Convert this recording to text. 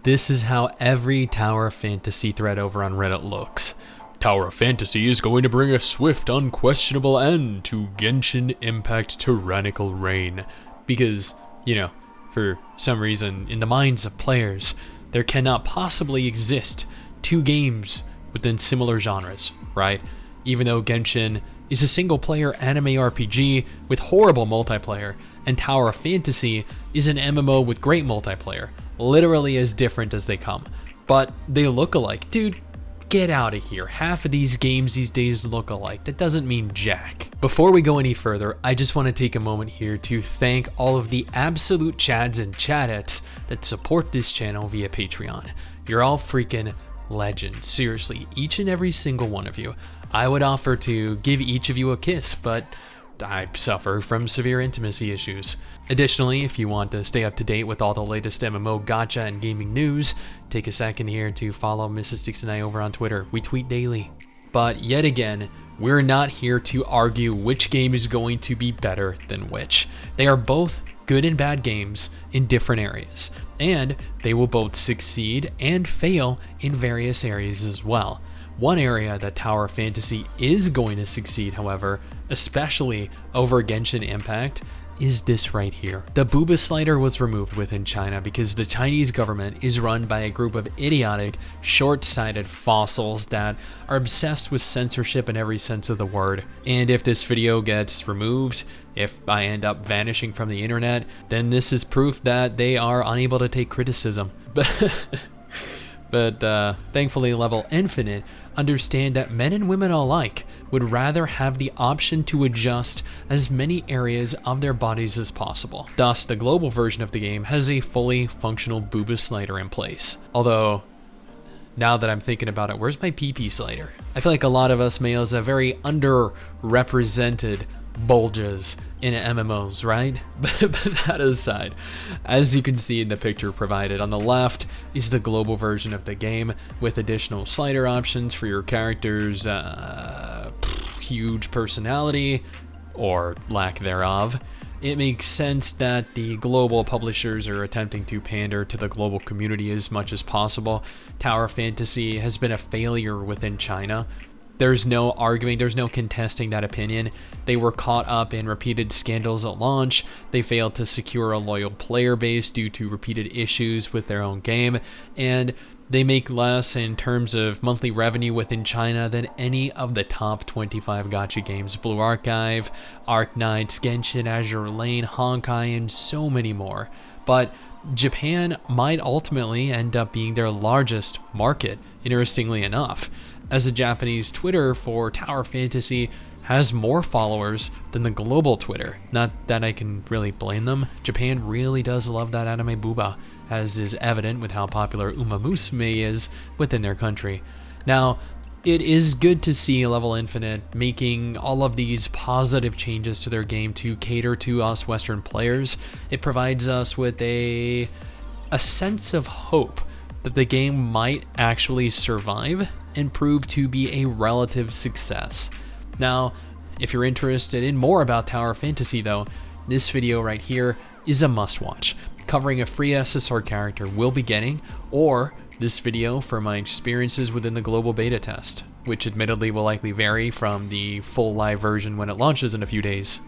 This is how every Tower of Fantasy thread over on Reddit looks. Tower of Fantasy is going to bring a swift, unquestionable end to Genshin Impact tyrannical reign. Because, for some reason, in the minds of players, there cannot possibly exist two games within similar genres, right? Even though Genshin is a single-player anime RPG with horrible multiplayer, and Tower of Fantasy is an MMO with great multiplayer, literally as different as they come. But they look alike. Dude, get out of here. Half of these games these days look alike. That doesn't mean jack. Before we go any further, I just want to take a moment here to thank all of the absolute chads and chadettes that support this channel via Patreon. You're all freaking legends. Seriously, each and every single one of you. I would offer to give each of you a kiss, but I suffer from severe intimacy issues. Additionally, if you want to stay up to date with all the latest MMO gacha and gaming news, take a second here to follow Mrs. Stix and I over on Twitter. We tweet daily. But yet again, we're not here to argue which game is going to be better than which. They are both good and bad games in different areas, and they will both succeed and fail in various areas as well. One area that Tower of Fantasy is going to succeed, however, especially over Genshin Impact, is this right here. The booba slider was removed within China because the Chinese government is run by a group of idiotic, short-sighted fossils that are obsessed with censorship in every sense of the word. And if this video gets removed, if I end up vanishing from the internet, then this is proof that they are unable to take criticism. But thankfully Level Infinite understand that men and women alike would rather have the option to adjust as many areas of their bodies as possible. Thus, the global version of the game has a fully functional booba slider in place. Although, now that I'm thinking about it, where's my PP slider? I feel like a lot of us males have very underrepresented bulges in MMOs, right? But that aside, as you can see in the picture provided on the left is the global version of the game with additional slider options for your character's huge personality or lack thereof. It makes sense that the global publishers are attempting to pander to the global community as much as possible. Tower of Fantasy has been a failure within China. There's no arguing, there's no contesting that opinion. They were caught up in repeated scandals at launch. They failed to secure a loyal player base due to repeated issues with their own game. And they make less in terms of monthly revenue within China than any of the top 25 gacha games. Blue Archive, Arknights, Genshin, Azure Lane, Honkai, and so many more. But Japan might ultimately end up being their largest market, interestingly enough, as the Japanese Twitter for Tower Fantasy has more followers than the global Twitter. Not that I can really blame them. Japan really does love that anime booba, as is evident with how popular Uma Musume is within their country. Now, it is good to see Level Infinite making all of these positive changes to their game to cater to us Western players. It provides us with a sense of hope that the game might actually survive and prove to be a relative success. Now, if you're interested in more about Tower Fantasy though, this video right here is a must-watch, covering a free SSR character we'll be getting, or this video for my experiences within the global beta test, which admittedly will likely vary from the full live version when it launches in a few days.